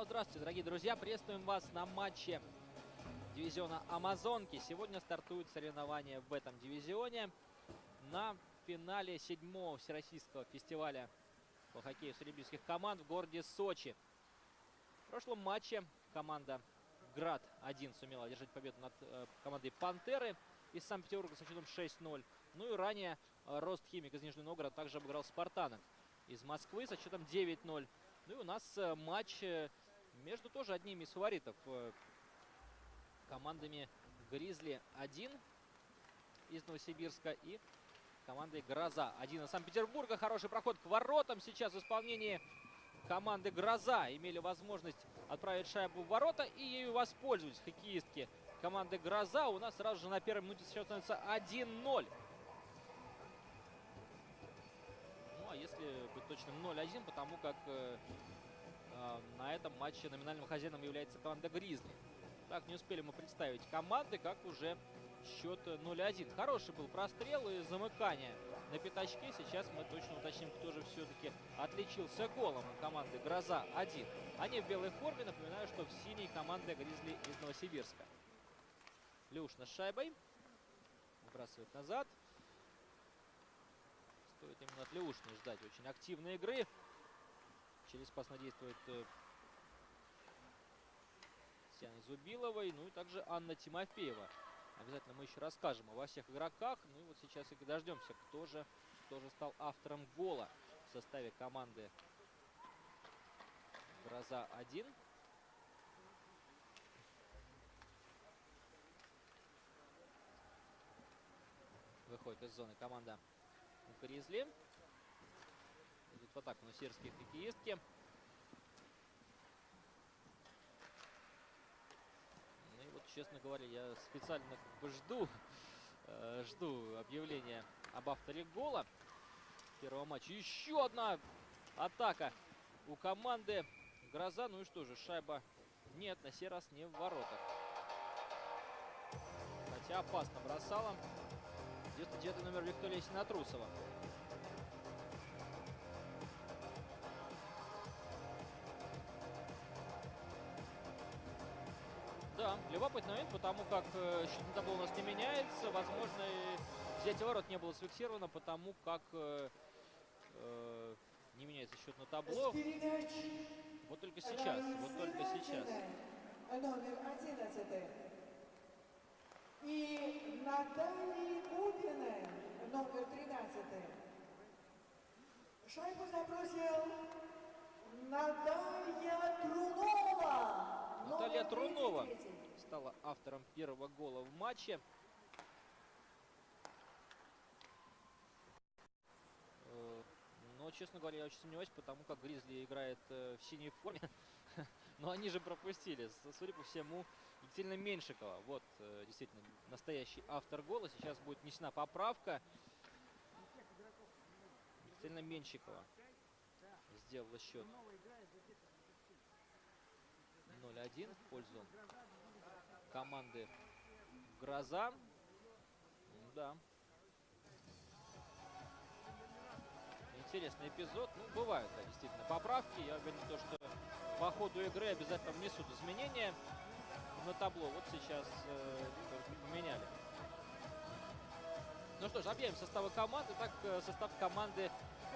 Снова здравствуйте, дорогие друзья. Приветствуем вас на матче дивизиона Амазонки. Сегодня стартуют соревнования в этом дивизионе на финале 7-го Всероссийского фестиваля по хоккею среди олимпийских команд в городе Сочи. В прошлом матче команда Град-1 сумела одержать победу над командой Пантеры из Санкт-Петербурга со счетом 6-0. Ну и ранее Ростхимик из Нижнего Новгорода также обыграл Спартанок из Москвы со счетом 9-0. Ну и у нас матч между тоже одними из фаворитов. Командами Гризли-1 из Новосибирска и командой Гроза-1 из Санкт-Петербурга. Хороший проход к воротам сейчас в исполнении команды Гроза. Имели возможность отправить шайбу в ворота и ею воспользовались хоккеистки команды Гроза. У нас сразу же на первой минуте счет становится 1-0. Ну а если быть точным, 0-1, потому как на этом матче номинальным хозяином является команда Гризли. Так, не успели мы представить команды, как уже счет 0-1. Хороший был прострел и замыкание на пятачке. Сейчас мы точно уточним, кто же все-таки отличился голом у команды Гроза-1. Они в белой форме. Напоминаю, что в синей команда Гризли из Новосибирска. Люшна с шайбой. Выбрасывает назад. Стоит именно от Люшны ждать очень активной игры. Через пас действует Татьяны Зубиловой, ну и также Анна Тимофеева. Обязательно мы еще расскажем во всех игроках. Ну и вот сейчас и дождемся, кто же стал автором гола в составе команды Гроза-1. Выходит из зоны команда Гризли. Идут в атаку новосибирские хоккеистки. Ну и вот, честно говоря, я специально жду объявления об авторе гола первого матча. Еще одна атака у команды Гроза. Ну и что же, шайба нет, на сей раз не в воротах. Хотя опасно бросала 99 номер Виктория Синатрусова. Да, любопытный момент, потому как счет на табло у нас не меняется. Возможно, взятие ворот не было зафиксировано, потому как не меняется счет на табло. Вот только сейчас, Номер 11. И Наталья Губина, номер 13. Шайбу забросил Наталья Трунова. Наталья Трунова стала автором первого гола в матче. Но, честно говоря, я очень сомневаюсь, потому как Гризли играет в синей форме. Но они же пропустили. Судя по всему, Екатерина Меньшикова. Вот, действительно, настоящий автор гола. Сейчас будет внесена поправка. Екатерина Меньшикова сделала счет 0-1 в пользу команды Гроза. Да. Интересный эпизод. Ну, бывают, да, действительно, поправки. Я уверен, что по ходу игры обязательно внесут изменения на табло. Вот сейчас поменяли. Ну что ж, объявим составы команды. Так, состав команды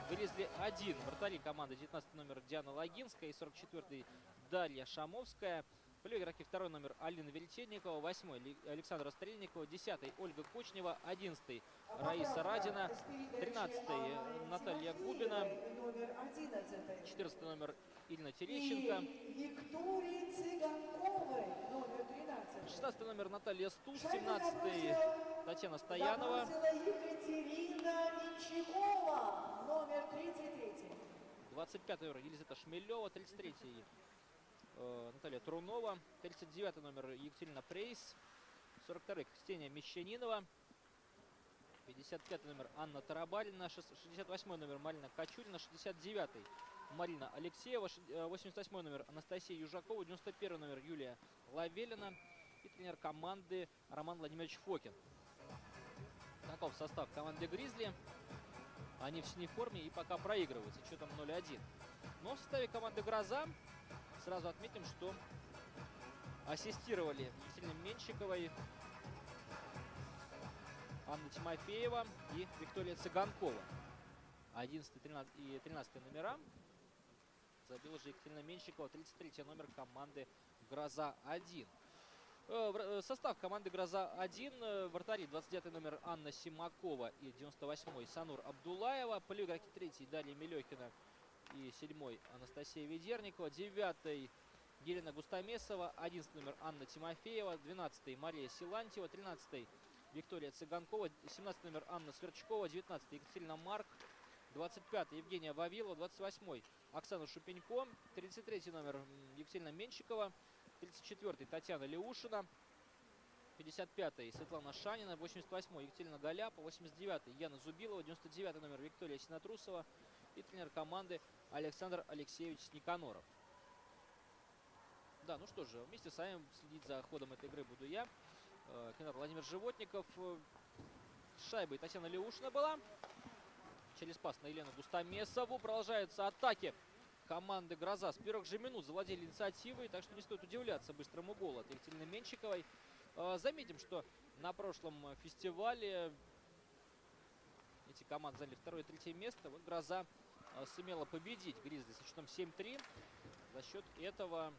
Гризли-1. Вратари команды 19 номер Диана Логинская и 44-й Дарья Шамовская. Полевые игроки: 2 номер Алина Веретенникова, 8-й Александра Стрельникова, 10-й Ольга Кочнева, 11-й Раиса Радина, 13-й Наталья Губина, 14-й номер Ирина Терещенко, 16-й номер Наталья Стус, 17-й Татьяна Стоянова, 25-й номер Елизавета Шмелева, 33-й Наталья Трунова, 39-й номер Екатерина Прейс, 42-й Ксения Мещанинова, 55-й номер Анна Тарабарина, 68-й номер Марина Кочурина, 69-й Марина Алексеева, 88-й номер Анастасия Южакова, 91-й номер Юлия Лавелина и тренер команды Роман Владимирович Фокин. Таков состав команды Гризли. Они в синей форме и пока проигрывают с счетом 0-1. Но в составе команды Гроза Сразу отметим, что ассистировали Екатерине Менщиковой Анна Тимофеева и Виктория Цыганкова. 11 и 13 номера забила же Екатерина Менщикова, 33 номер команды «Гроза-1». Состав команды «Гроза-1». Вратари 29 номер Анна Симакова и 98-й Санур Абдулаева. Полевые игроки 3 Дарья Мелехина и 7-й Анастасия Ведерникова. 9-й Елена Густамесова. 11 номер Анна Тимофеева. 12-й Мария Силантьева. 13-й Виктория Цыганкова. 17 номер Анна Сверчкова. 19-й Екатерина Марк. 25-й Евгения Вавилова. 28-й Оксана Шупенько. 33-й номер Екатерина Менщикова. 34-й Татьяна Леушина. 55-й Светлана Шанина. 88-й Екатерина Галяпа. 89-й Яна Зубилова. 99-й номер Виктория Синатрусова. И тренер команды Александр Алексеевич Никаноров. Да, ну что же, вместе с вами следить за ходом этой игры буду я. Тренер Владимир Животников. С шайбой Татьяна Леушина была. Через пас на Елену Густамесову. Продолжаются атаки команды «Гроза». С первых же минут завладели инициативой, так что не стоит удивляться быстрому голу от Екатерины Менщиковой. Заметим, что на прошлом фестивале эти команды заняли 2 и 3 место. Вот «Гроза» сумела победить «Гризли» со счетом 7-3. За счет этого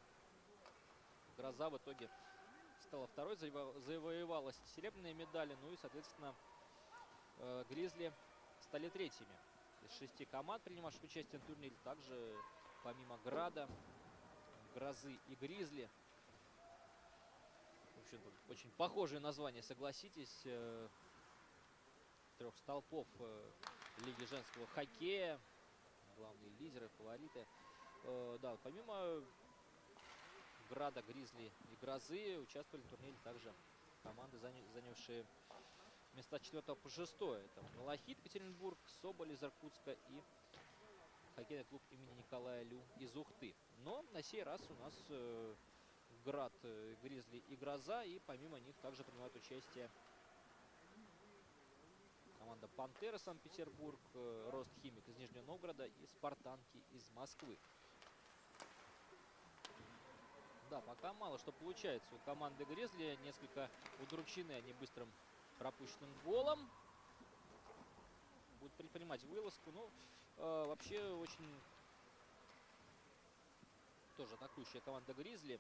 «Гроза» в итоге стала второй, завоевала серебряные медали. Ну и, соответственно, «Гризли» стали третьими из 6 команд, принимавших участие в турнире. Также, помимо «Града», «Грозы» и «Гризли», в общем-то, очень похожие названия, согласитесь, 3 столпов Лиги женского хоккея, главные лидеры, фавориты. Да, помимо «Града», «Гризли» и «Грозы» участвовали в турнире также команды, занявшие места 4 по 6. Это Малахит, Екатеринбург, Соболь из Иркутска и хоккейный клуб имени Николая Лю из Ухты. Но на сей раз у нас «Град», «Гризли» и «Гроза». И помимо них также принимают участие команда «Пантера» Санкт-Петербург, «Ростхимик» из Нижнего Новгорода и «Спартанки» из Москвы. Да, пока мало что получается у команды «Гризли». Несколько удручены они быстрым пропущенным голом. Будут предпринимать вылазку. Ну, вообще очень тоже атакующая команда «Гризли»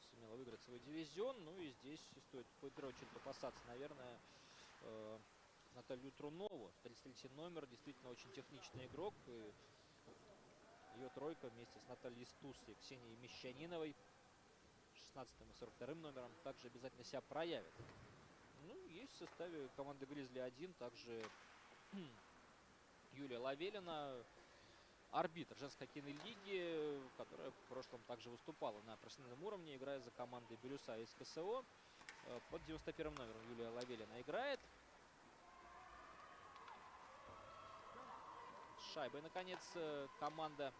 сумела выиграть свой дивизион. Ну и здесь стоит в первую очередь опасаться, наверное, Наталью Трунову. 33 номер, действительно очень техничный игрок. И ее тройка вместе с Натальей Стус и Ксенией Мещаниновой, 16 и 42 номером, также обязательно себя проявит. Ну, есть в составе команды «Гризли-1» также Юлия Лавелина, арбитр женской хоккейной лиги, которая в прошлом также выступала на профессиональном уровне, играя за командой «Бирюса» из КСО. Под 91 номером Юлия Лавелина играет. С шайбой, наконец, команда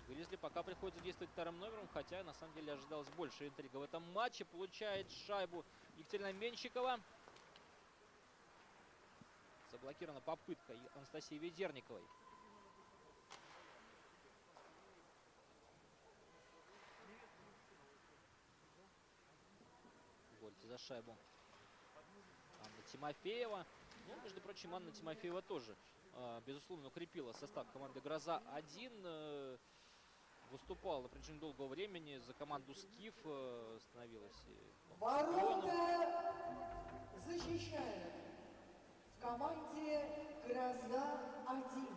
«Гризли» пока приходится действовать 2 номером, хотя на самом деле ожидалось больше интрига в этом матче. Получает шайбу Екатерина Менщикова. Заблокирована попытка Анастасии Ведерниковой. Борется за шайбу Анна Тимофеева. Ну, между прочим, Анна Тимофеева тоже, безусловно, укрепила состав команды «Гроза-1». Выступала на протяжении долгого времени за команду «Скиф», становилась Ворота защищает в команде «Гроза-1»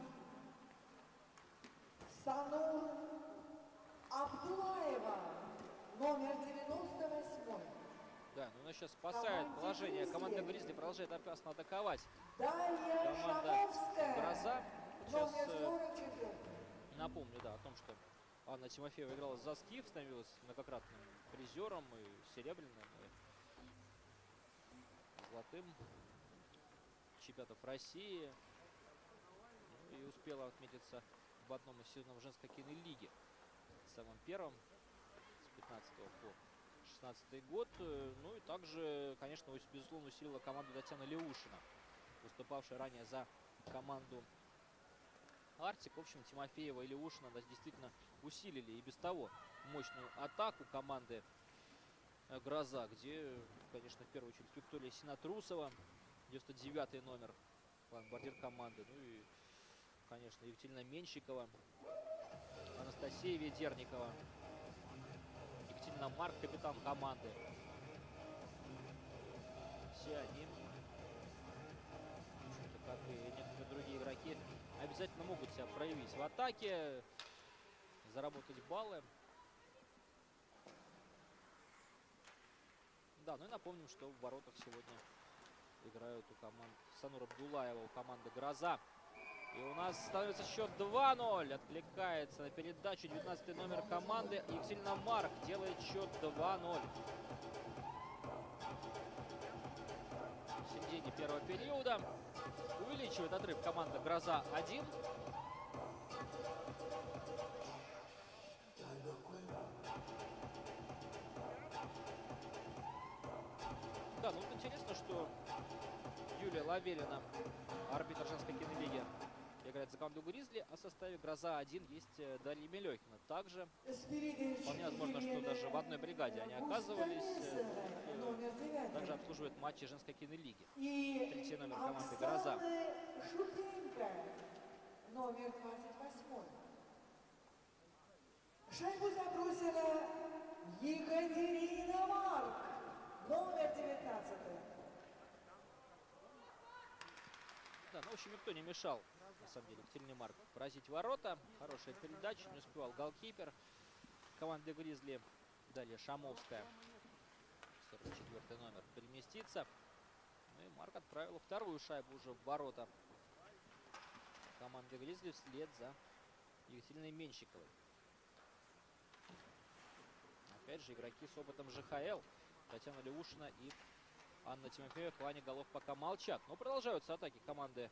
Санур Абдулаева, номер 98. Да, но она сейчас спасает положение. Команда «Гризли» продолжает опасно атаковать. Дарья Команда Шамовская, «Гроза». номер Сейчас 44. напомню, да, о том, что Анна Тимофеева играла за «Скиф», становилась многократным призером и серебряным, и золотым чемпионатов России. Ну, и успела отметиться в одном из сезонов женской хоккейной лиги. Самым первым, с 15 по 16 год. Ну и также, конечно, безусловно, усилила команду Татьяна Леушина, выступавшая ранее за команду «Артик». В общем, Тимофеева и Леушина, да, действительно усилили и без того мощную атаку команды «Гроза», где, конечно, в первую очередь Виктория Синатрусова, 99-й номер, бомбардир команды. Ну и, конечно, Екатерина Менщикова, Анастасия Ведерникова, Екатерина Марк, капитан команды. Все они, как и некоторые другие игроки, обязательно могут себя проявить в атаке, заработать баллы. Да, ну и напомним, что в воротах сегодня играют у команд Санур Абдулаева, у команды «Гроза». И у нас становится счет 2-0. Откликается на передачу 19-й номер команды Екатерина Марк. Делает счет 2-0. В середине первого периода увеличивает отрыв команда «Гроза-1». Да, ну вот интересно, что Юлия Лавелина, арбитр женской кинолиги, играет за команду «Гризли», а в составе «Гроза-1» есть Дарья Мелехина. Также вполне возможно, что даже в одной бригаде они оказывались. Также обслуживает матчи женской кинолиги. Третий номер команды «Гроза». Номер 28. Шайбу забросила Екатерина Марк, номер 19. Да, ну, в общем, никто не мешал, на самом деле, Екатерине Марк поразить ворота. Хорошая передача, не успевал голкипер команды «Гризли». Далее Шамовская, 44-й номер, переместится. Ну и Марк отправила вторую шайбу уже в ворота команды «Гризли» вслед за Екатериной Менщиковой. Опять же, игроки с опытом ЖХЛ. Татьяна Леушина и Анна Тимофеева в плане голов пока молчат. Но продолжаются атаки команды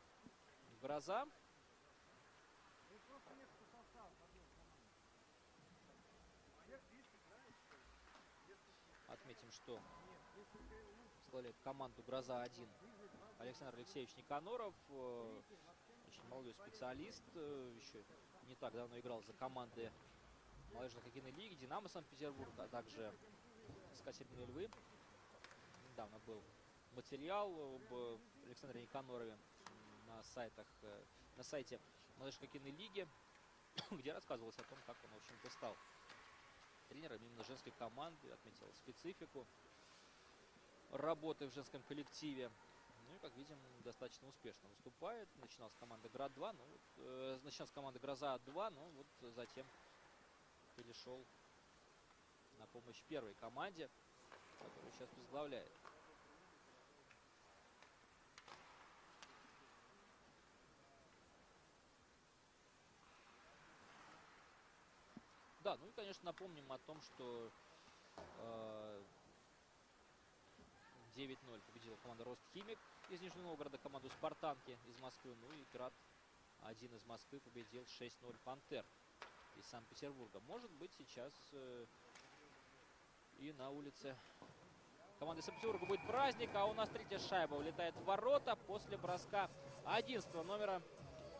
«Гроза». Отметим, что возглавляет команду «Гроза-1» Александр Алексеевич Никаноров. Очень молодой специалист. Еще не так давно играл за команды молодежной хоккейной лиги «Динамо» Санкт-Петербург, а также СКА «Серебряные львы». Недавно был материал об Александре Никанорове на сайте молодежной хоккейной лиги, где рассказывалось о том, как он, в общем-то, стал тренером именно женской команды, отметил специфику работы в женском коллективе. Ну и, как видим, достаточно успешно выступает. Начинал с команды «Град-2», начинал с команды «Гроза-2», но вот затем перешел на помощь первой команде, которую сейчас возглавляет. Да, ну и, конечно, напомним о том, что 9-0 победила команда «Ростхимик» из Нижнего Новгорода, команду «Спартанки» из Москвы. Ну и «Пират-1» из Москвы победил 6-0 «Пантер» из Санкт-Петербурга. Может быть, сейчас и на улице команды Санкт-Петербурга будет праздник, а у нас третья шайба улетает в ворота после броска 11-го номера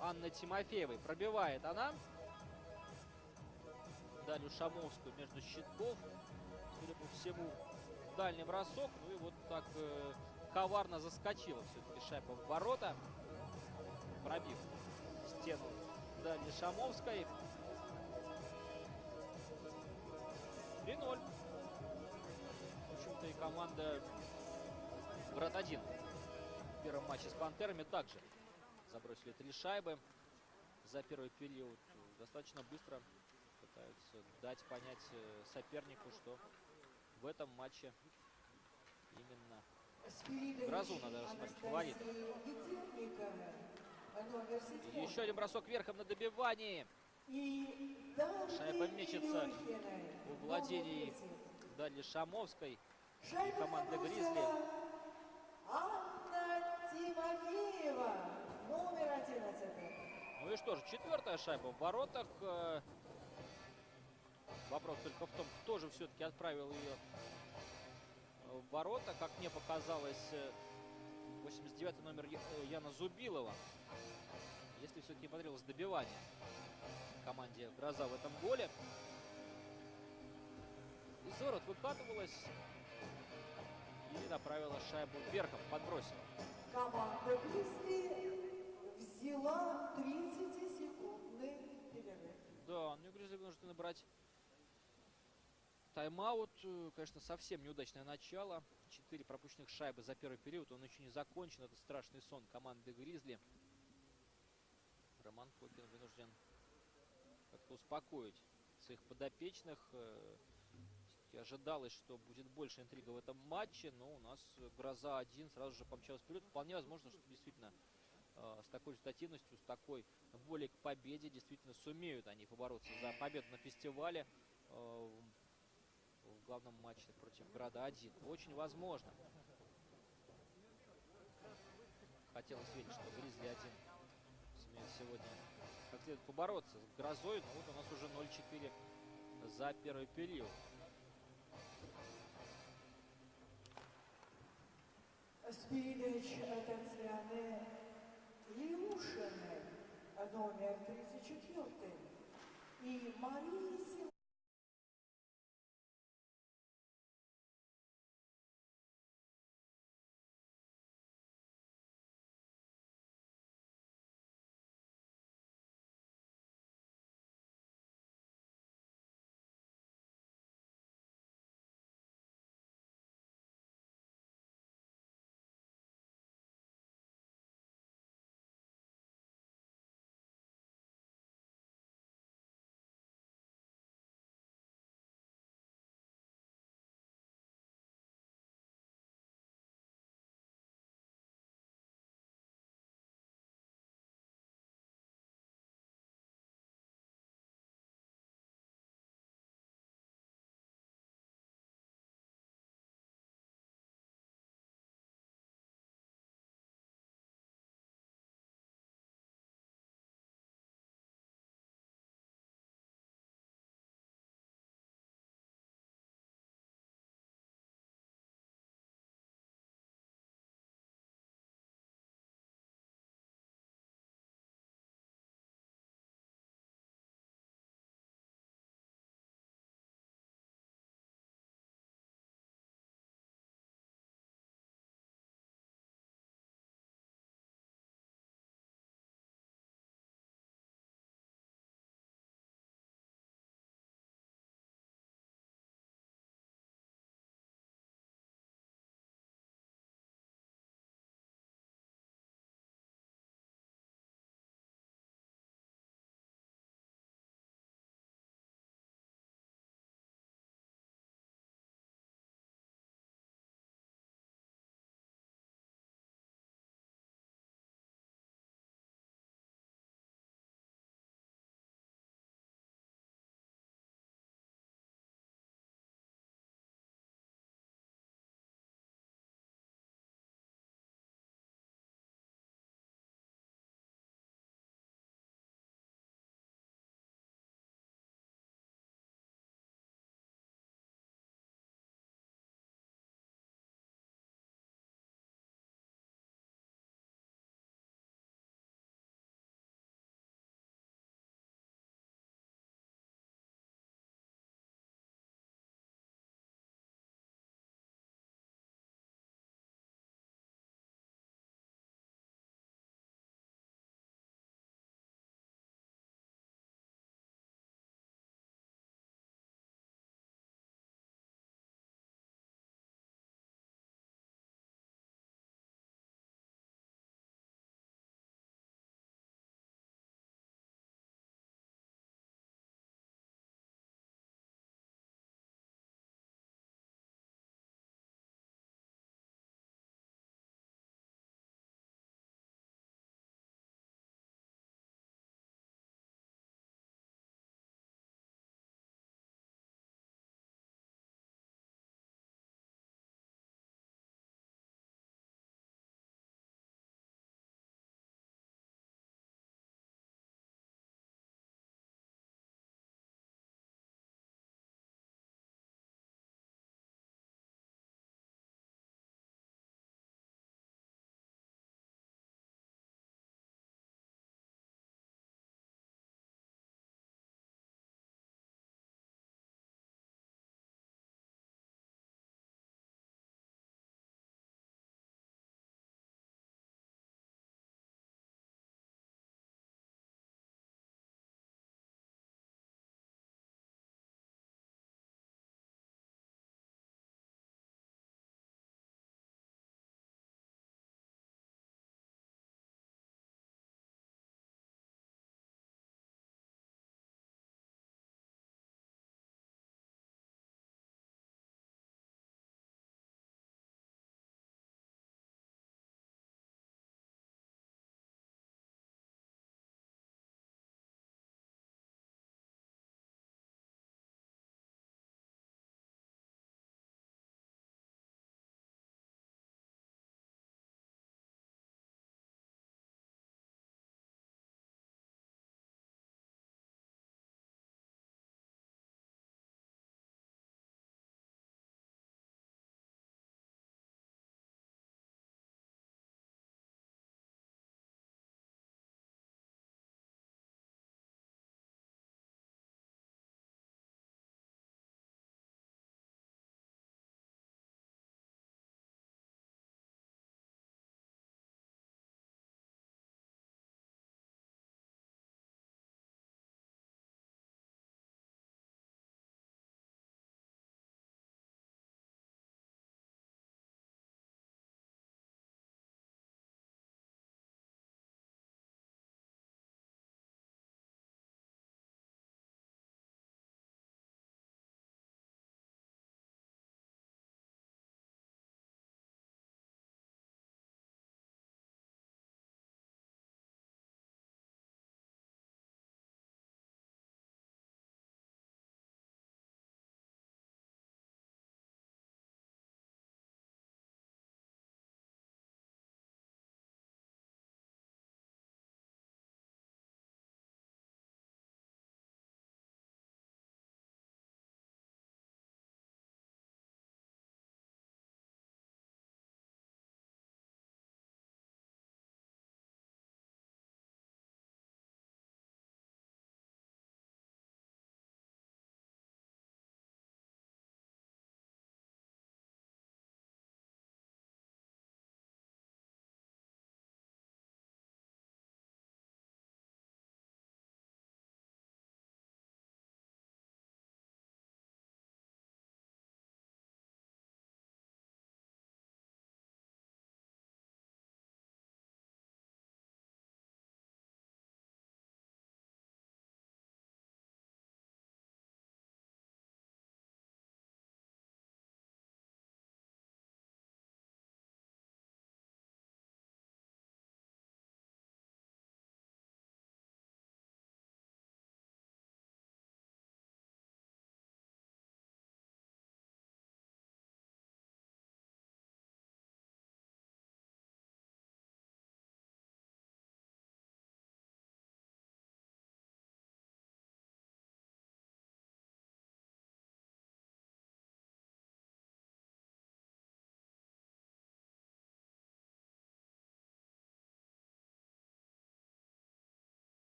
Анны Тимофеевой. Пробивает она. Далее Шамовскую между щитков. Судя по всему, дальний бросок. Ну и вот так коварно заскочила все-таки шайба в ворота, пробив стену Дальней Шамовской. 3-0. В общем-то, и команда «Град-1» в первом матче с «Пантерами» также забросили 3 шайбы за первый период. Достаточно быстро пытаются дать понять сопернику, что в этом матче именно «Грозу» надо рассмотреть фаворит. И еще один бросок верхом на добивании. Шайба мечется у владений Дали Шамовской и команды «Гризли». Анна Тимофеева, номер 11. Ну и что же, 4-я шайба в воротах. Вопрос только в том, кто же все-таки отправил ее в ворота. Как мне показалось, 89-й номер Яна Зубилова. Если все-таки потребовалось добивание. команде «Гроза» в этом голе. Из ворот выкатывалась и направила шайбу верхом, подбросила. Команда Гризли взяла 30-секундный перерыв. Да, ну и Гризли вынуждены брать тайм-аут. Конечно, совсем неудачное начало. 4 пропущенных шайбы за первый период. Он еще не закончен. Это страшный сон команды Гризли. Роман Фокин вынужден как-то успокоить своих подопечных. Ожидалось, что будет больше интрига в этом матче, но у нас «Гроза-1» сразу же помчалась вперед. Вполне возможно, что действительно с такой результативностью, с такой волей к победе действительно сумеют они побороться за победу на фестивале в главном матче против «Града-1». Очень возможно. Хотелось верить, что «Гризли-1» сумеет сегодня как следует побороться с «Грозой», но вот у нас уже 0-4 за первый период. Спилич Татьяны Леушиной, номер 34, и Марии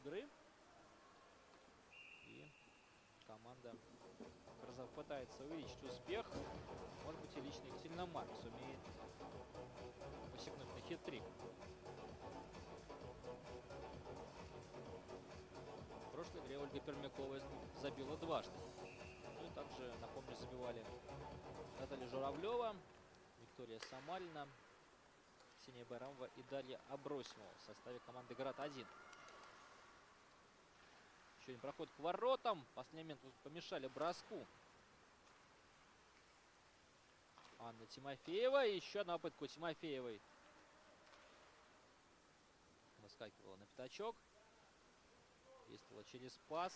игры. И команда Гроза пытается увеличить успех. Может быть, и лично Екатерина Марк сумеет посягнуть на хит-трик. В прошлой игре Ольга Пермякова забила дважды. Ну и также, напомню, забивали Наталья Журавлева, Виктория Самарина, Ксения Байрамова и Дарья Абросимова в составе команды «Град-1». Еще один проход к воротам. В последний момент помешали броску Анна Тимофеева. И еще одна попытка у Тимофеевой. Выскакивала на пятачок. Действовала через пас.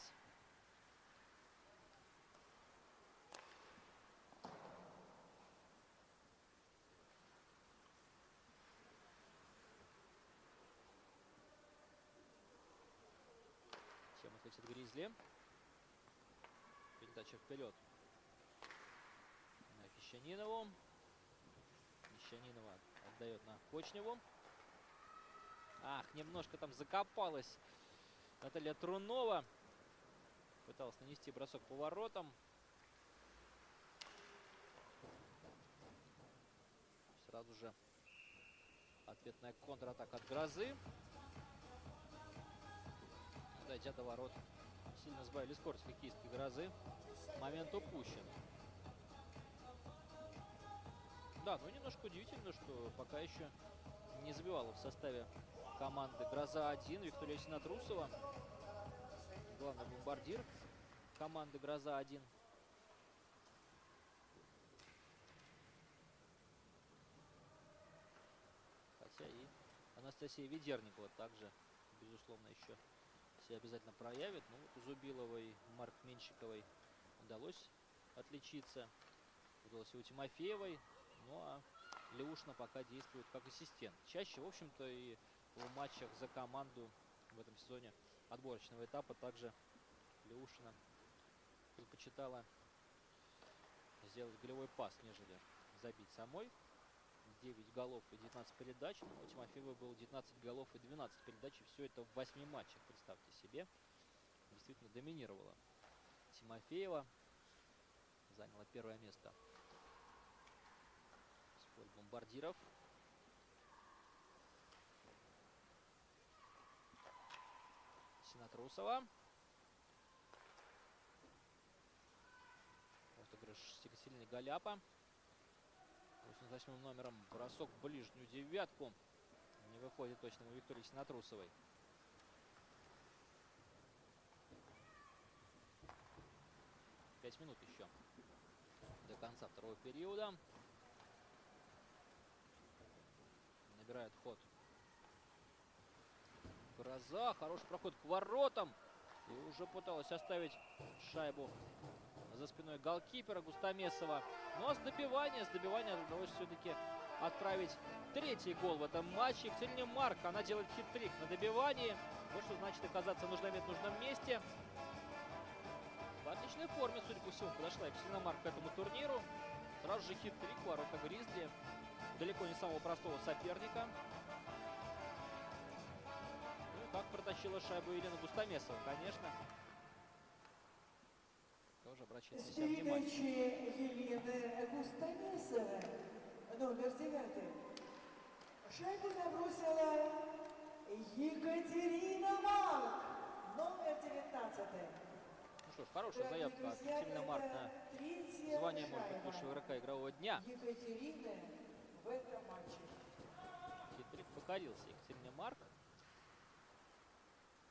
Чем ответит Гризли. Передача вперед на Песчанинову. Песчанинова отдает на Кочневу. Ах, немножко там закопалась Наталья Трунова. Пыталась нанести бросок по воротам. Сразу же ответная контратака от Грозы. Дойдя до ворот, сильно сбавили скорость хоккеистки Грозы. Момент упущен. Да, ну немножко удивительно, что пока еще не забивала в составе команды Гроза-1 Виктория Синатрусова. Главный бомбардир команды Гроза-1. Хотя и Анастасия Ведерникова также, безусловно, еще себя обязательно проявит. Ну вот у Зубиловой, Марк Меньшиковой удалось отличиться. Удалось и у Тимофеевой. Ну а Леушина пока действует как ассистент. Чаще, в общем-то, и в матчах за команду в этом сезоне отборочного этапа также Леушина предпочитала сделать голевой пас, нежели забить самой. 9 голов и 19 передач. Но у Тимофеевой было 19 голов и 12 передач. И все это в 8 матчах, представьте себе. Действительно доминировала Тимофеева. Заняла первое место с поль бомбардиров. Синатрусова. Отыгрыш с Екатериной Голяпа. 88 номером бросок в ближнюю девятку. Не выходит точно у Виктории Синатрусовой. Пять минут еще до конца второго периода. Набирает ход Гроза. Хороший проход к воротам. И уже пыталась оставить шайбу за спиной голкипера Густамесова. Но с добивания удалось все-таки отправить третий гол в этом матче. Екатерине Марк, она делает хит-трик на добивании. Вот что значит оказаться в нужном месте. В отличной форме, судя по всему, подошла Екатерина Марк к этому турниру. Сразу же хит-трик, ворота Гризли. Далеко не самого простого соперника. Ну и как протащила шайбу Елена Густамесова, конечно. Тоже обращает на С себя внимание. передачи Елены Густамесовой, номер 9. Шайбу забросила Екатерина Марк, номер 19. Ну что ж, хорошая заявка от Екатерины Марк на звание, может быть, лучшего игрока игрового дня. Екатерины в этом матче. Хитрик покорился Екатерине Марк.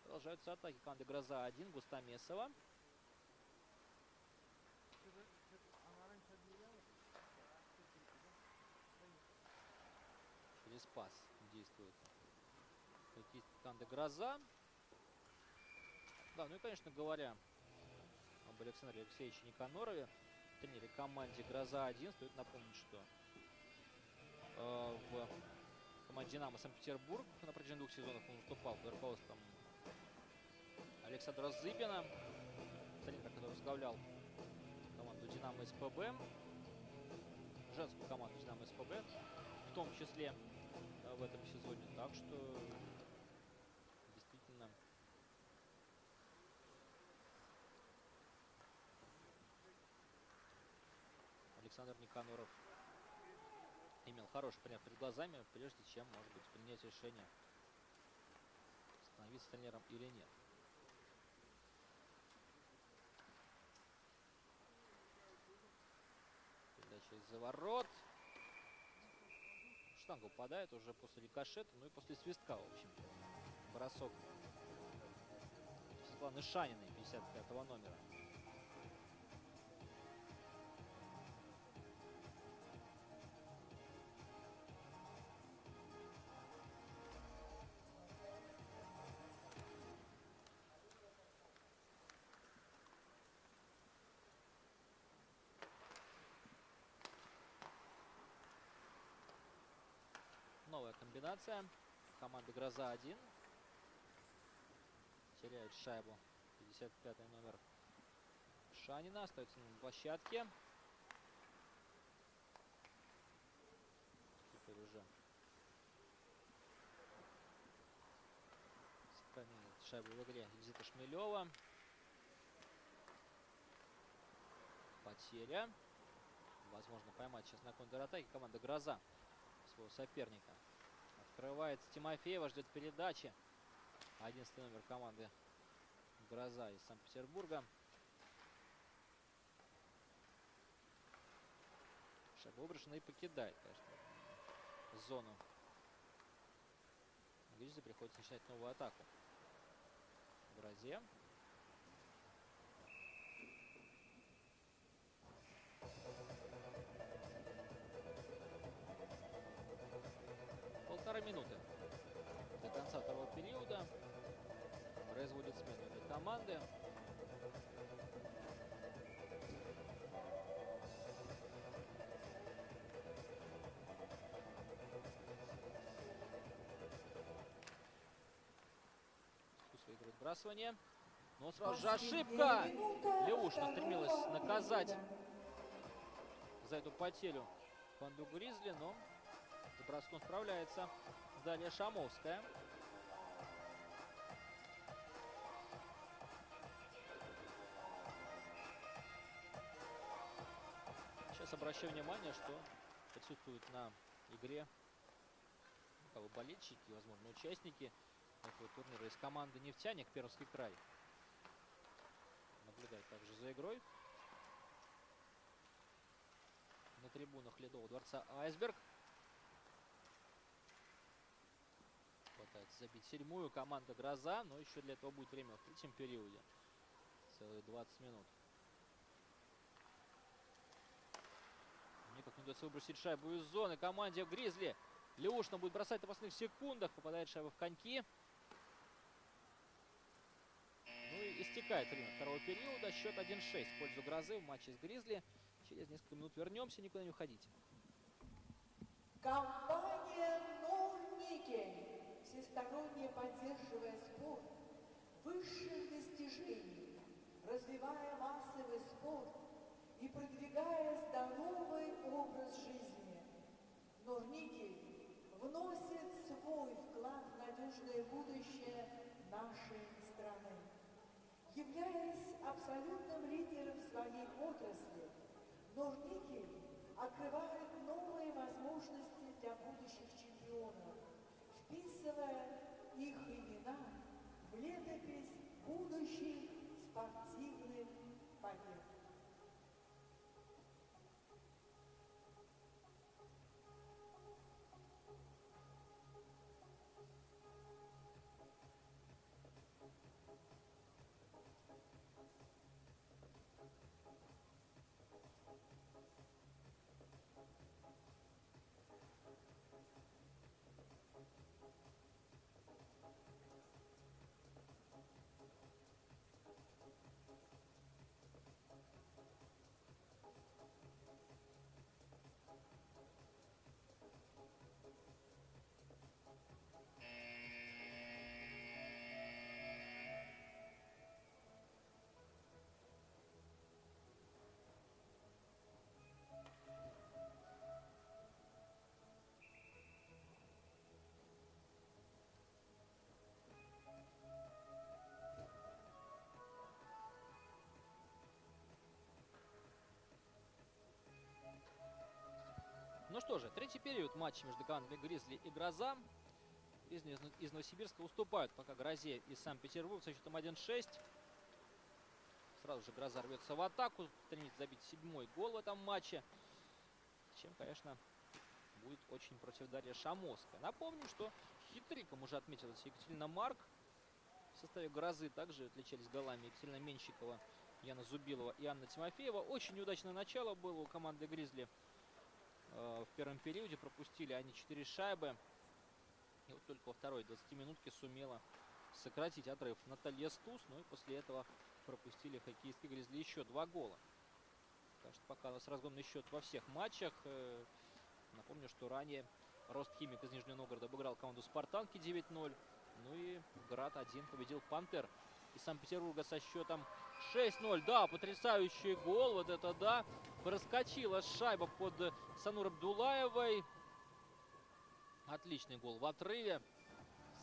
Продолжаются атаки команды Гроза-1 Густамесова. Через пас действует команда Гроза. Да, ну и, конечно, говоря об Александре Алексеевиче Никанорове, тренере команде Гроза-1, стоит напомнить, что в команде Динамо Санкт-Петербург на протяжении 2 сезонов он выступал под руководством Александра Зыбина, тренера, который возглавлял команду Динамо СПБ, женскую команду Динамо СПБ, в том числе в этом сезоне. Так что действительно Конуров имел хороший пример перед глазами, прежде чем, может быть, принять решение, становиться тренером или нет. Передача из-за ворот. Штанга упадает уже после рикошета, ну и после свистка, в общем-то. Бросок Светланы Шаниной, 55-го номера. Новая комбинация. Команда «Гроза-1». Теряет шайбу 55-й номер Шанина. Остается на площадке. Теперь уже сохраняет шайбу в игре Зита Шмелева. Потеря. Возможно поймать сейчас на контратаке команда «Гроза» своего соперника. Открывается Тимофеева, ждет передачи. 11 номер команды «Гроза» из Санкт-Петербурга. Шайба выброшена и покидает, конечно, зону. Гризли приходится начинать новую атаку. «Грозе». Полтора минуты до конца второго периода. Производит смену для команды. Искус выигрывает сбрасывание. Но сразу же ошибка. Леушна стремилась наказать за эту потерю команду «Гризли», но с броском справляется Далее Шамовская. Сейчас обращаю внимание, что присутствуют на игре болельщики, возможно, участники этого турнира из команды «Нефтяник», Пермский край. Наблюдает также за игрой. На трибунах Ледового дворца «Айсберг». Пытается забить седьмую команда «Гроза», но еще для этого будет время в третьем периоде. Целые 20 минут. Никак не удается выбросить шайбу из зоны команде «Гризли». Леушна будет бросать в опасных секундах. Попадает шайба в коньки. Ну и истекает время второго периода. Счет 1-6 в пользу «Грозы» в матче с «Гризли». Через несколько минут вернемся. Никуда не уходите. Компания «Норникель», всесторонне поддерживая спорт высших достижений, развивая массовый спорт и продвигая здоровый образ жизни. «Норникель» вносит свой вклад в надежное будущее нашей страны. Являясь абсолютным лидером своей отрасли, «Норникель» открывает новые возможности для будущих чемпионов, вписывая их имена в летопись будущих спортивных побед. что же, третий период матча между командами Гризли и Гроза. Гризли из Новосибирска уступают пока Грозе из Санкт-Петербурга со счетом 1-6. Сразу же Гроза рвется в атаку, стремится забить 7-й гол в этом матче. Чем, конечно, будет очень против Дарья Шамовская. Напомню, что хитриком уже отметилась Екатерина Марк. В составе Грозы также отличались голами Екатерина Менщикова, Яна Зубилова и Анна Тимофеева. Очень неудачное начало было у команды Гризли. В первом периоде пропустили они 4 шайбы. И вот только во второй 20 минутке сумела сократить отрыв Наталья Стус. Ну и после этого пропустили хоккеистки Гризли еще 2 гола. Так что пока у нас разгромный счет во всех матчах. Напомню, что ранее Ростхимик из Нижнего Новгорода обыграл команду Спартанки 9-0. Ну и Град-1 победил Пантер из Санкт-Петербурга со счетом 6-0. Да, потрясающий гол. Вот это да. Проскочила шайба под Санур Абдулаевой. Отличный гол в отрыве.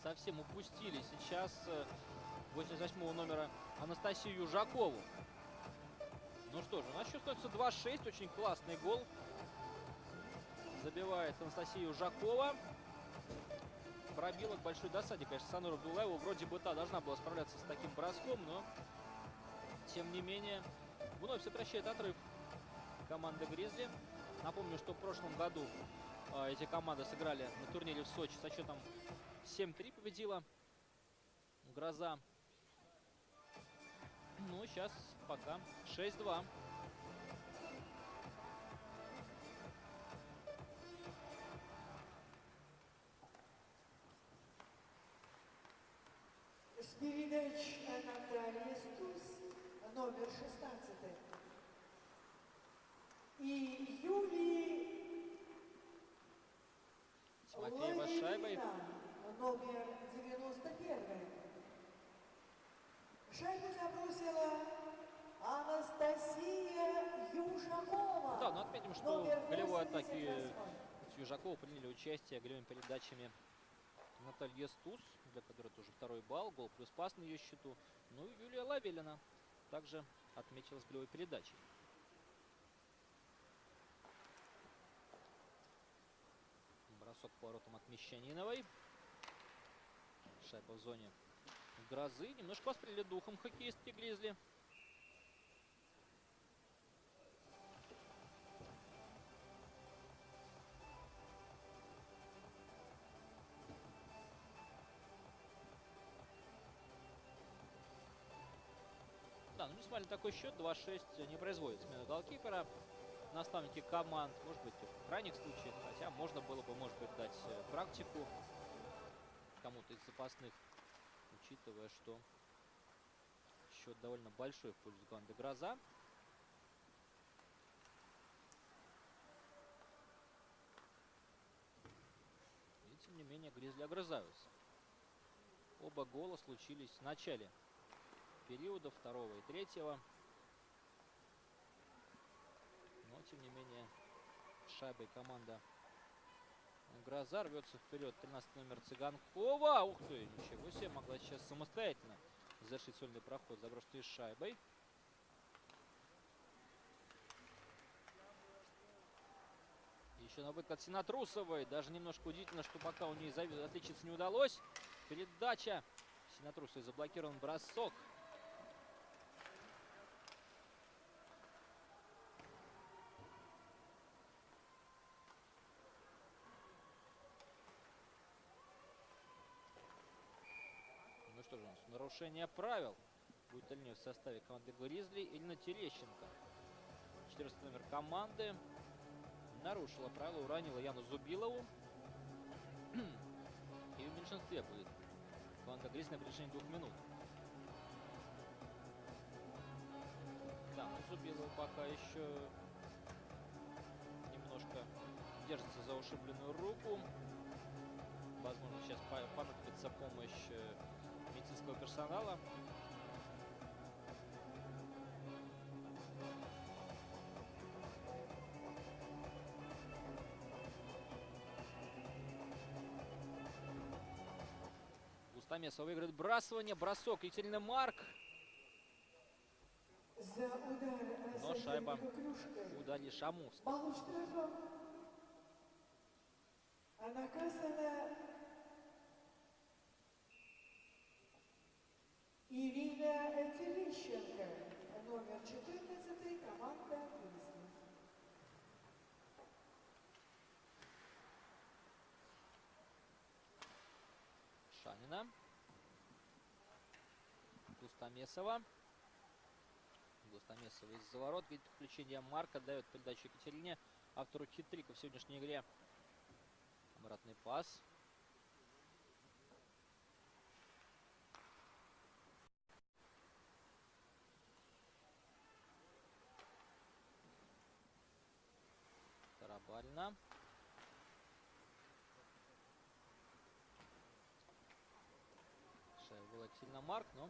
Совсем упустили сейчас 88-го номера Анастасию Южакову. Ну что же, у нас счет становится 2-6. Очень классный гол. Забивает Анастасия Южакова. Пробила к большой досаде, конечно, Санур Абдулаева. Вроде бы та должна была справляться с таким броском, но тем не менее вновь сокращает отрыв команда Гризли. Напомню, что в прошлом году эти команды сыграли на турнире в Сочи со счетом 7-3 победила Гроза. Ну, сейчас пока 6-2. С передач Натальи Стус, номер 16. И Юлии Тимофеева с шайбой. номер 91. Шайбу забросила Анастасия Южакова. Да, но отметим, что в голевой атаке Южакова приняли участие голевыми передачами Наталья Стус, для которой тоже 2-й балл, гол плюс пас на ее счету. Ну и Юлия Лавелина также отметилась голевой передачей. Бросок по воротам от Мещаниновой. Шайба в зоне Грозы. Немножко восприняли духом хоккеистки Гризли. Да, ну несмотря на такой счет, 2-6 не производит смену голкипера. Наставники команд, может быть, в крайних случаях, хотя можно было бы, может быть, дать практику кому-то из запасных, учитывая, что счет довольно большой в пользу команды Гроза. И тем не менее Гризли огрызаются. Оба гола случились в начале периода, 2-го и 3-го. Но тем не менее шайбой команда Гроза рвется вперед. 13 номер Цыганкова. Ух ты, ничего себе, могла сейчас самостоятельно завершить сольный проход, заброшенной шайбой. Еще на выход Синатрусовой. Даже немножко удивительно, что пока у нее отличиться не удалось. Передача Синатрусовой, заблокирован бросок. Ну что же у нас? Нарушение правил. Будет ли в составе команды Гризли или на Терещенко. 14 номер команды нарушила правила, уронила Яну Зубилову. И в меньшинстве будет команда Гризли на протяжении 2 минут. Да, но Зубилова пока еще немножко держится за ушибленную руку. Возможно, сейчас понадобится помощь медицинского персонала. Густамесова выиграет бросание. Бросок Екатерина Марк. За удар Но шайба клюшкой. у Дарьи Шамовской. Балл штрафа А наказана Ирина Терещенко, номер 14, команда «Гризли». Шанина. Густамесова. Густамесова из-за ворот. Видит включение Марка. Дает передачу Екатерине. Автору хит-трика в сегодняшней игре. Обратный пас. Тарабарина. Шайба была сильно Марк, но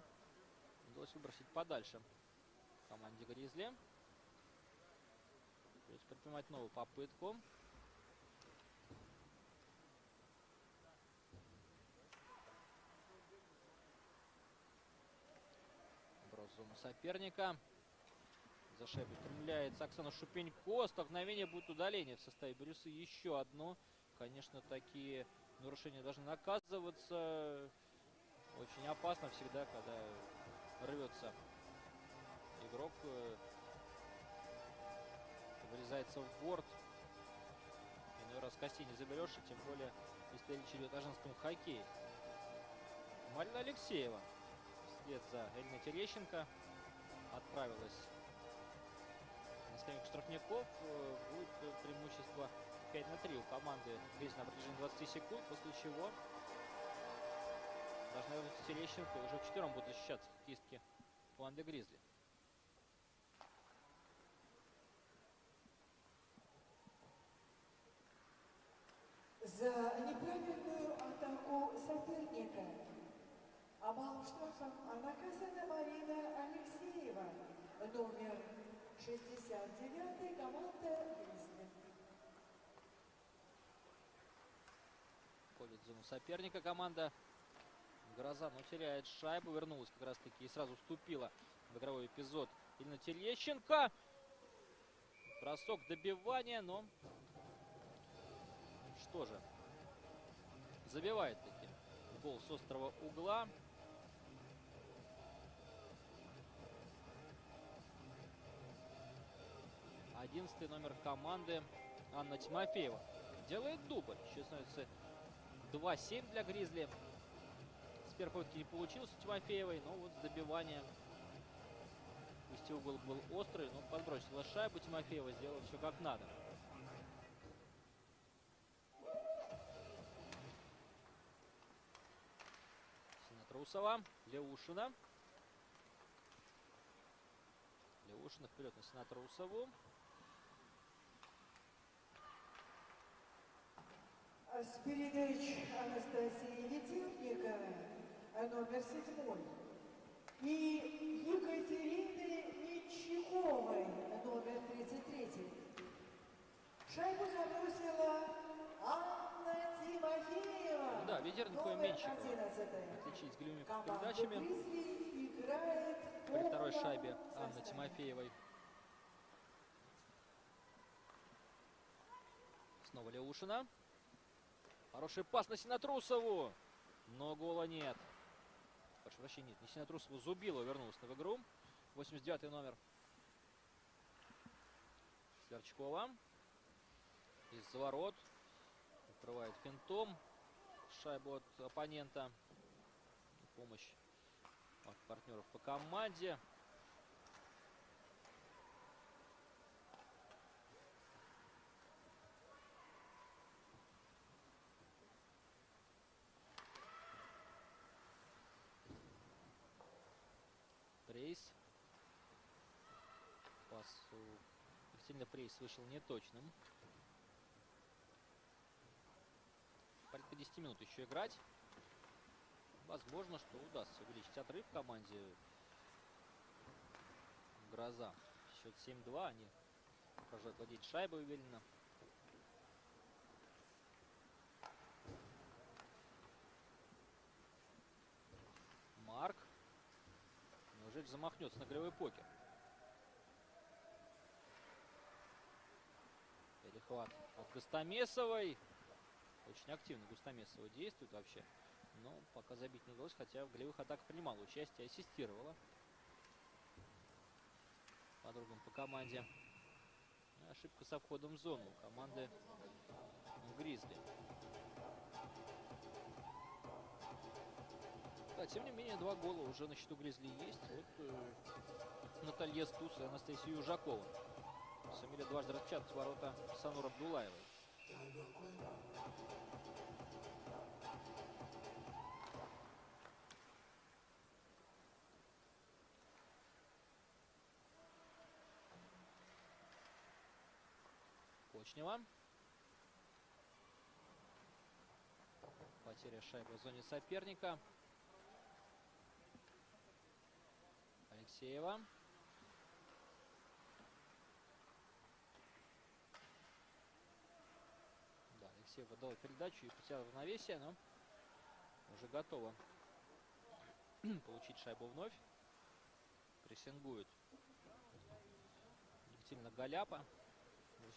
удалось выбросить подальше команде Гризли. Придется предпринимать новую попытку. Брос в зону соперника. За шайбой стремляется Оксана Шупенько. Столкновение будет удаление в составе Бирюсы. Еще одно. Конечно, такие нарушения должны наказываться. Очень опасно всегда, когда рвется игрок, вырезается в борт. Иной раз костей не заберешь, тем более, если речь идет о женском хоккее. Марина Алексеева вслед за Эльной Терещенко отправилась на скамейку штрафников. Будет преимущество 5-3 у команды Гризли на протяжении 20 секунд, после чего должна вернуться Терещенко. Уже вчетвером будут защищаться хоккеистки команды Гризли. За неправильную атаку соперника. А балл штрафом наказана Марина Алексеева, номер 69, команда «Гризли». Входит в зону соперника команда Гроза, но теряет шайбу. Вернулась как раз таки и сразу вступила в игровой эпизод Ирина Терещенко. Бросок, добивания, но что же, забивает таки гол с острого угла. Одиннадцатый номер команды Анна Тимофеева делает дубль. Сейчас становится 2-7 для Гризли. С первой попытки не получилось у Тимофеевой, но вот с добивания. Пусть угол был острый, но подбросила шайбу Тимофеева, сделала все как надо. Синатрусова, Леушина. Леушина вперед на Синатрусову. С передач Анастасии Ветерника, номер 7. И Екатерины Меньчиховой, номер 33. Шайбу забросила Анна Тимофеева. Да, Ведерникова и Меньчихова отличились голевыми передачами. При второй шайбе Анны Тимофеевой. Снова Леушина. Хороший пас на Синатрусову. Но гола нет. Прошу прощения, нет, не Синатрусову, Зубилова вернулась в игру. 89-й номер. Сверчкова. Из-за ворот. Открывает финтом шайбу от оппонента. Помощь от партнеров по команде. Прейс. Пас у Кристины Прейс вышел неточным. Порядка 10 минут еще играть. Возможно, что удастся увеличить отрыв в команде Гроза. Счет 7-2. Они продолжают владеть шайбой уверенно. Марк. Неужели замахнется на голевой покер? Перехват от Гостомесовой. Очень активно Густамесова действует вообще. Но пока забить не удалось, хотя в голевых атаках принимала участие, ассистировала подругам по команде. Ошибка со входом в зону у команды Гризли. Да, тем не менее, 2 гола уже на счету Гризли есть. Вот Наталья Стус и Анастасия Южакова сумели дважды распечатать ворота Санур Абдулаевой. Кочнева. Потеря шайбы в зоне соперника. Алексеева. Да, Алексеева дала передачу и потеряла равновесие, но уже готова получить шайбу вновь. Прессингует Екатерина Галяпа.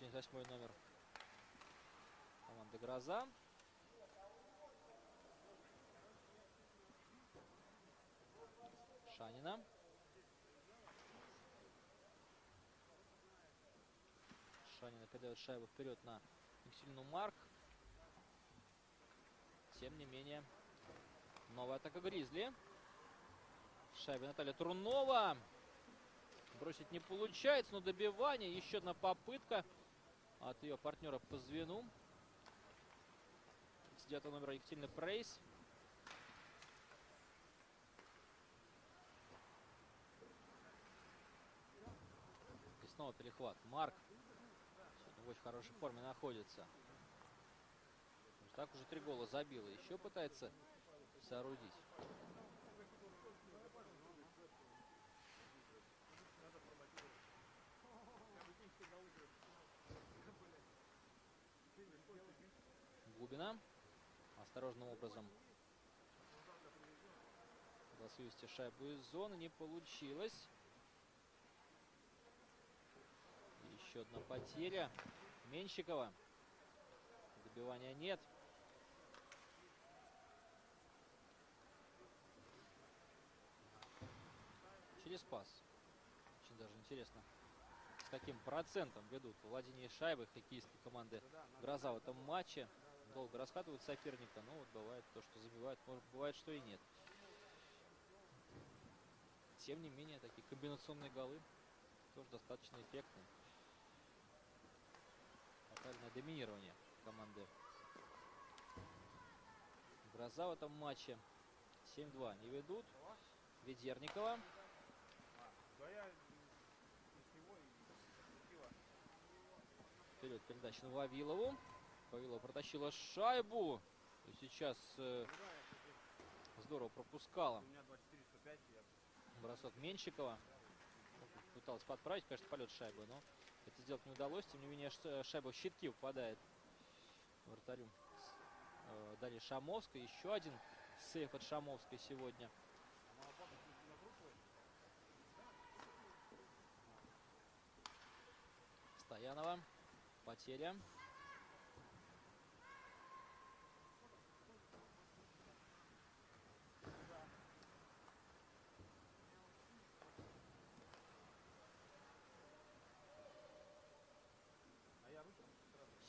88 номер команды «Гроза». Шанина. Шанина передает шайбу вперед на Екатерину Марк. Тем не менее, новая атака Гризли. Шайба Наталья Трунова. Бросить не получается, но добивание. Еще одна попытка от ее партнера по звену. 39 номера Екатерины Прейс. И снова перехват. Марк сегодня в очень хорошей форме находится. Так уже 3 гола забила. Еще пытается соорудить. Губина осторожным образом пыталась вывести шайбу из зоны. Не получилось. Еще одна потеря. Менщикова. Добивания нет. Через пас. Очень даже интересно, с каким процентом ведут владение шайбой хоккеистки команды «Гроза» в этом матче. Долго раскатывают соперника, но вот бывает то, что забивают, может, бывает, что и нет. Тем не менее, такие комбинационные голы тоже достаточно эффектны. Тотальное доминирование команды «Гроза» в этом матче. 7-2 не ведут. Ведерникова. Вперед передача на Вавилову. Вавилова протащила шайбу. И сейчас здорово пропускала. Бросок Менщикова. Пыталась подправить, конечно, полет шайбы, но это сделать не удалось. Тем не менее, шайба в щитки попадает вратарю Дарьи Шамовской. Еще один сейф от Шамовской сегодня. Стоянова. Потеря.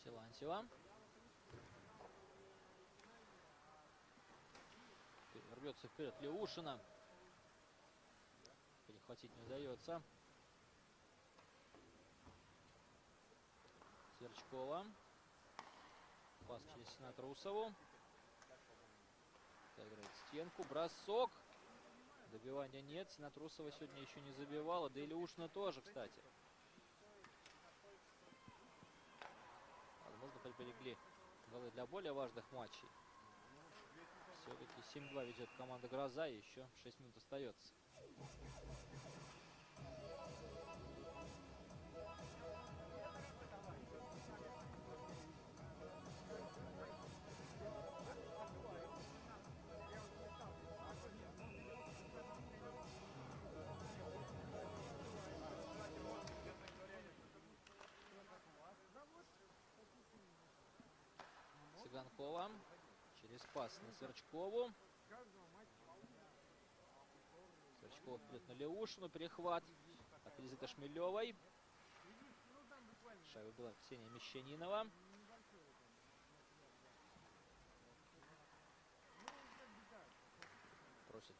Силантьева. Рвется вперед Леушина. Перехватить не удается. Сверчкова. Пас через Синатрусову. Играет стенку. Бросок. Добивания нет. Синатрусова сегодня еще не забивала. Да и Леушина тоже, кстати. Возможно, приберегли голы для более важных матчей. Все-таки 7-2 ведет команда «Гроза». И еще 6 минут остается. Цыганкова. Через пас на Сверчкову. Сверчков вперед на Леушину. Перехват от Елизаветы Шмелевой. Шайба была Ксения Мещанинова.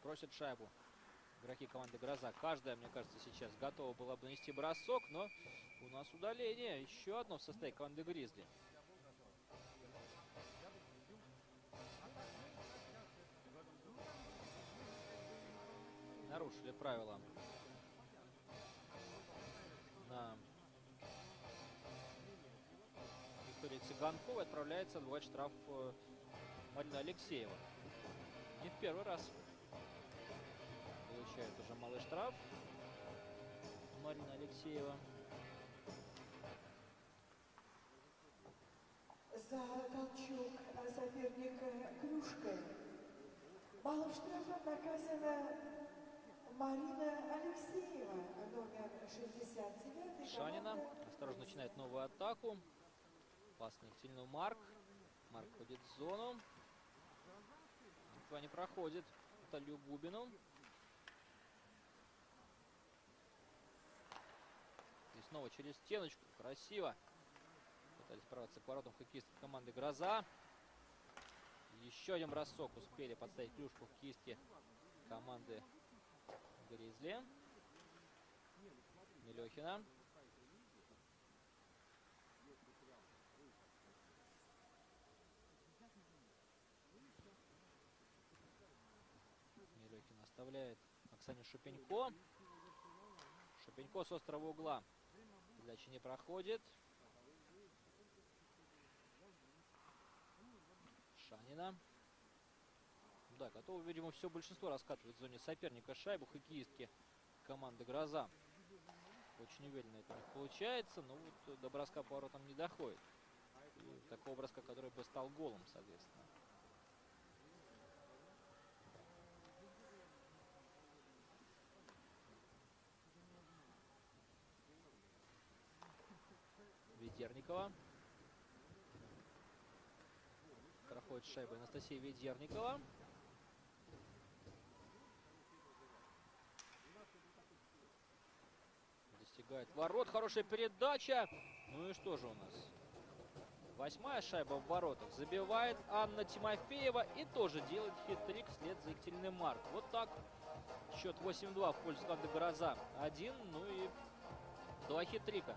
Просит шайбу игроки команды «Гроза». Каждая, мне кажется, сейчас готова была бы нанести бросок, но у нас удаление. Еще одно в составе команды «Гризли». Нарушили правила на Виктории Цыганковой. Отправляется отбывать штраф Марина Алексеева. Не в первый раз получает уже малый штраф Марина Алексеева. За толчок соперника клюшкой малым штрафом наказана Марина Алексеева, номер 69. Шанина осторожно начинает новую атаку. Пас на Екатерину Марк. Марк входит в зону. Никуда не проходит. Талию Губину. И снова через стеночку. Красиво. Пытались прорваться к воротам хоккеистов команды «Гроза». Еще один бросок. Успели подставить клюшку в кисти команды «Гризли». Мелехина. Мелехин оставляет Оксане Шупенько. Шупенько с острого угла. Передача не проходит. Шанина. Да, готово, видимо, все большинство раскатывает в зоне соперника шайбу хоккеистки команды «Гроза». Очень уверенно это у них получается, но вот до броска по воротам не доходит. И такого броска, который бы стал голом, соответственно. Ведерникова. Проходит шайба Анастасия Ведерникова. Достигает ворот. Хорошая передача. Ну и что же у нас? 8-я шайба в воротах. Забивает Анна Тимофеева и тоже делает хит-трик вслед за Екатериной Марк. Вот так. Счет 8-2 в пользу команды «Гроза». 1. Ну и 2 хит-трика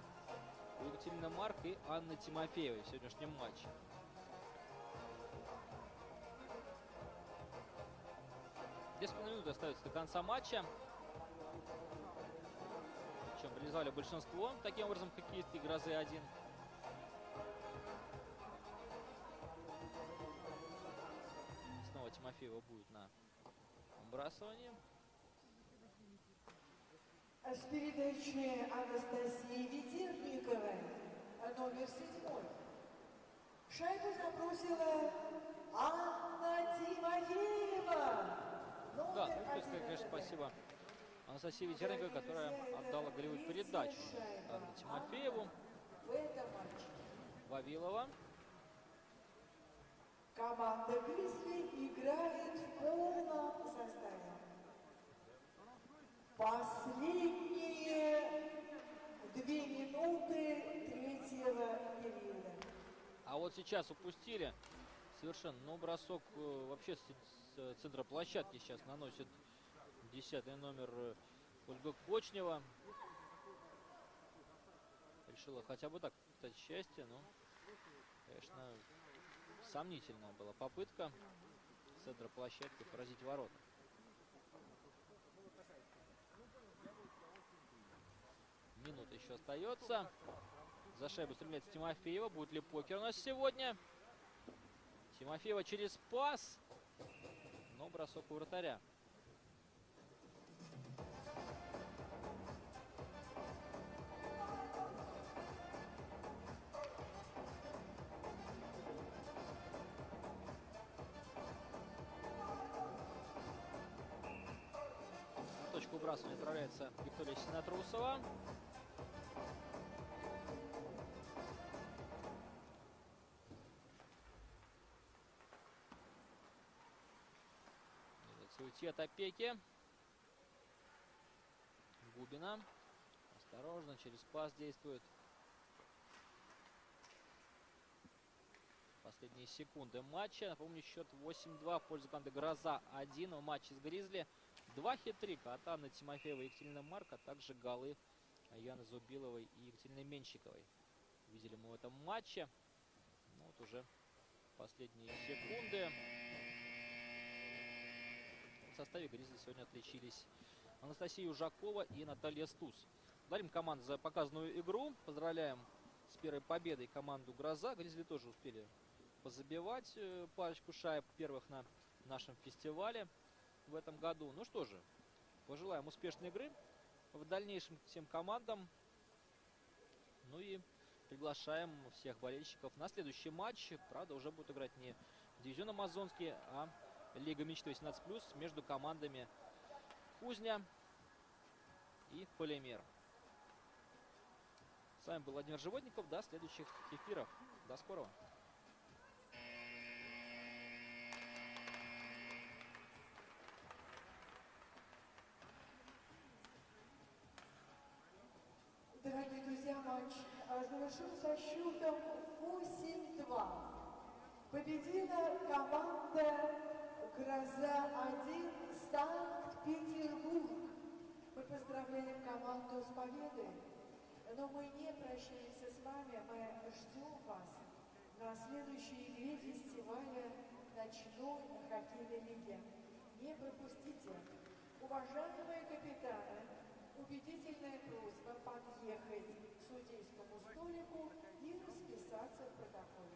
у Екатерины Марк и Анны Тимофеевой в сегодняшнем матче. Две с половиной минуты остается до конца матча. Причем реализовали большинство. Таким образом, хоккеисты «Грозы-1». Снова Тимофеева будет на выбрасывании. С передачи Анастасии Ведерниковой, номер 7. Шайбу забросила Анна Тимофеева. Да, ну, то есть, конечно, спасибо Анастасии Ведерниковой, которая отдала голевую передачу Анне Тимофееву. В этом матче Вавилова. команда «Гризли» играет в полном составе. Последние 2 минуты третьего периода. А вот сейчас упустили совершенно. Но бросок вообще с центра площадки сейчас наносит 10-й номер Ольга Кочнева. Решила хотя бы так попытать счастье, но, конечно, сомнительная была попытка с центра площадки поразить ворота. Минута еще остается. За шайбу стреляется Тимофеева. Будет ли покер у нас сегодня? Тимофеева через пас. Но бросок у вратаря. На точку выбрасывания отправляется Виктория Синатрусова. Пытается уйти от опеки. Губина. Осторожно, через пас действует. Последние секунды матча. Напомню, счет 8-2 в пользу команды «Гроза» 1 в матче с «Гризли». 2 хитрика от Анны Тимофеевой и Екатерины Марк, а также голы Яны Зубиловой и Екатерины Менщиковой. Видели мы в этом матче. Ну, вот уже последние секунды. В составе «Гризли» сегодня отличились Анастасия Ужакова и Наталья Стус. Благодарим команду за показанную игру. Поздравляем с первой победой команду «Гроза». «Гризли» тоже успели позабивать парочку шайб первых на нашем фестивале в этом году. Ну что же, пожелаем успешной игры в дальнейшем всем командам. Ну и приглашаем всех болельщиков на следующий матч. Правда, уже будет играть не дивизион Амазонский, а Лига мечты 18+, между командами Кузня и Полимер. С вами был Владимир Животников. До следующих эфиров. До скорого. Дорогие друзья, матч завершился счетом 8-2. Победила команда «Гроза-1» Санкт-Петербург. Мы поздравляем команду с победой, но мы не прощаемся с вами, мы ждем вас на следующей игре фестиваля ночной хоккейной лиги. Не пропустите. Уважаемые капитаны, убедительная просьба подъехать к судейскому столику и расписаться в протоколе.